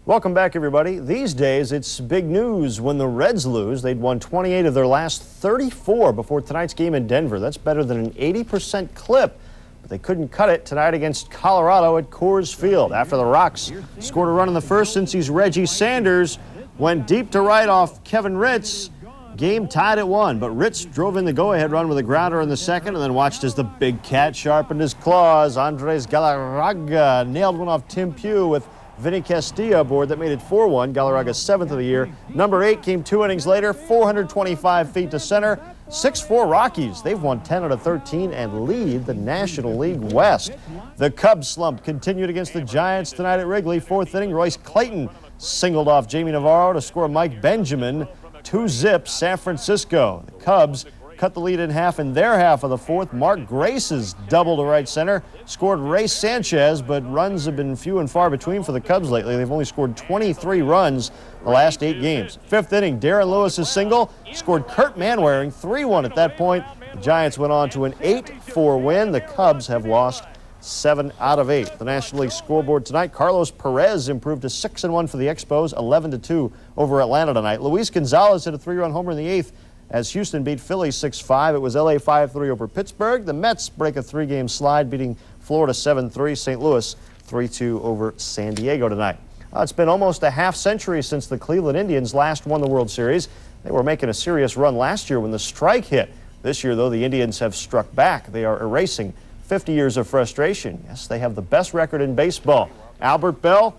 Welcome back, everybody. These days, it's big news when the Reds lose. They'd won 28 of their last 34 before tonight's game in Denver. That's better than an 80% clip. But they couldn't cut it tonight against Colorado at Coors Field. After the Rocks scored a run in the first since Reggie Sanders went deep to right off Kevin Ritz. Game tied at 1, but Ritz drove in the go-ahead run with a grounder in the second and then watched as the big cat sharpened his claws. Andres Galarraga nailed one off Tim Pugh with Vinny Castilla aboard that made it 4-1. Galarraga's 7th of the year. Number 8 came 2 innings later, 425 feet to center. 6-4 Rockies. They've won 10 out of 13 and lead the National League West. The Cubs slump continued against the Giants tonight at Wrigley. 4th inning, Royce Clayton singled off Jamie Navarro to score Mike Benjamin. 2-zip San Francisco. The Cubs cut the lead in half in their half of the 4th. Mark Grace's double to right center scored Ray Sanchez, but runs have been few and far between for the Cubs lately. They've only scored 23 runs the last 8 games. 5th inning, Darren Lewis's single scored Kurt Manwaring, 3-1 at that point. The Giants went on to an 8-4 win. The Cubs have lost 7 out of 8. The National League scoreboard tonight, Carlos Perez improved to 6-1 for the Expos, 11-2 over Atlanta tonight. Luis Gonzalez hit a 3-run homer in the 8th as Houston beat Philly 6-5. It was LA 5-3 over Pittsburgh. The Mets break a 3-game slide, beating Florida 7-3. St. Louis 3-2 over San Diego tonight. It's been almost a half century since the Cleveland Indians last won the World Series. They were making a serious run last year when the strike hit. This year, though, the Indians have struck back. They are erasing 50 years of frustration. Yes, they have the best record in baseball. Albert Bell,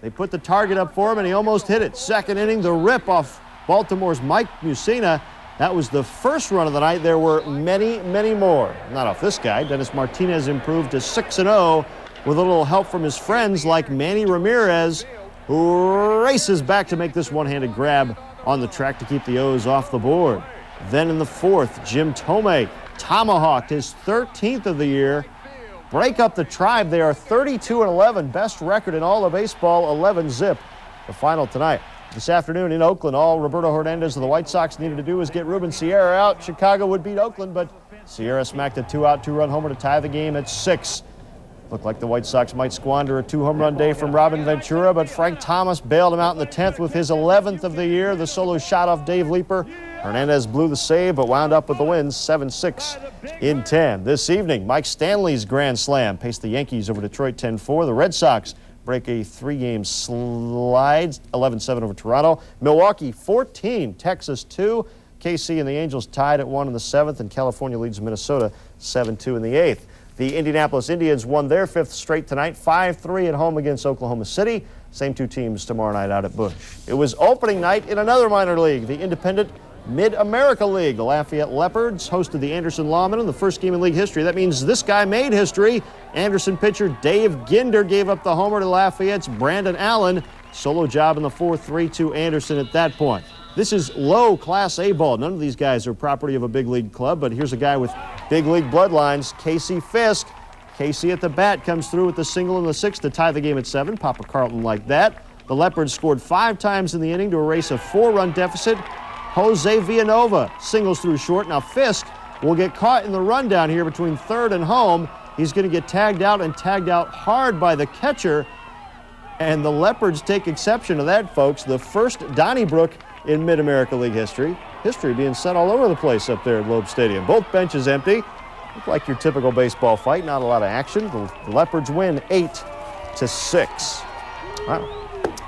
they put the target up for him, and he almost hit it. 2nd inning, the rip off Baltimore's Mike Mussina. That was the first run of the night. There were many, many more. Not off this guy. Dennis Martinez improved to 6-0 with a little help from his friends like Manny Ramirez, who races back to make this one-handed grab on the track to keep the O's off the board. Then in the 4th, Jim Thome tomahawked his 13th of the year. Break up the Tribe. They are 32-11, best record in all of baseball, 11-zip. The final tonight. This afternoon in Oakland, all Roberto Hernandez of the White Sox needed to do was get Ruben Sierra out. Chicago would beat Oakland, but Sierra smacked a 2-out, 2-run homer to tie the game at 6. Looked like the White Sox might squander a 2-home-run day from Robin Ventura, but Frank Thomas bailed him out in the 10th with his 11th of the year. The solo shot off Dave Leeper. Hernandez blew the save, but wound up with the win, 7-6 in 10. This evening, Mike Stanley's grand slam paced the Yankees over Detroit 10-4. The Red Sox break a 3-game slide, 11-7 over Toronto. Milwaukee 14, Texas 2. KC and the Angels tied at 1 in the 7th, and California leads Minnesota 7-2 in the 8th. The Indianapolis Indians won their 5th straight tonight, 5-3 at home against Oklahoma City. Same 2 teams tomorrow night out at Busch. It was opening night in another minor league, the Independent Mid-America League. The Lafayette Leopards hosted the Anderson Lawmen in the first game in league history. That means this guy made history. Anderson pitcher Dave Ginder gave up the homer to Lafayette's Brandon Allen. Solo job in the 4th, 3-2 Anderson at that point. This is low Class A ball. None of these guys are property of a big league club, but here's a guy with big league bloodlines, Casey Fisk. Casey at the bat comes through with the single in the 6th to tie the game at 7. Papa Carlton like that. The Leopards scored 5 times in the inning to erase a 4-run deficit. Jose Villanova singles through short. Now Fisk will get caught in the rundown here between 3rd and home. He's going to get tagged out and tagged out hard by the catcher. And the Leopards take exception to that, folks. The first Donnybrook in Mid-America League history. History being set all over the place up there at Loeb Stadium. Both benches empty. Look like your typical baseball fight. Not a lot of action. The Leopards win 8-6. Wow.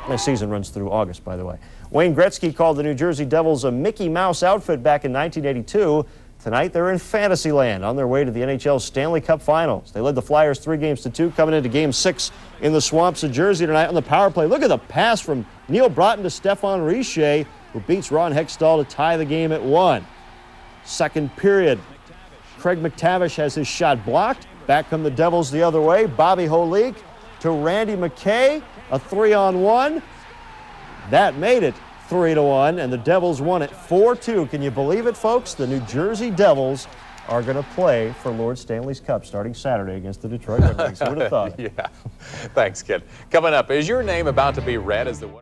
My season runs through August, by the way. Wayne Gretzky called the New Jersey Devils a Mickey Mouse outfit back in 1982. Tonight, they're in Fantasyland on their way to the NHL Stanley Cup Finals. They led the Flyers 3-2, coming into Game 6 in the swamps of Jersey tonight on the power play. Look at the pass from Neil Broughton to Stefan Richer, who beats Ron Hextall to tie the game at 1. Second period, Craig McTavish has his shot blocked. Back come the Devils the other way. Bobby Holik to Randy McKay, a 3-on-1. That made it 3-1, and the Devils won it 4-2. Can you believe it, folks? The New Jersey Devils are going to play for Lord Stanley's Cup starting Saturday against the Detroit Red Wings. Who would have thought? Yeah. Thanks, kid. Coming up, is your name about to be read as the winner?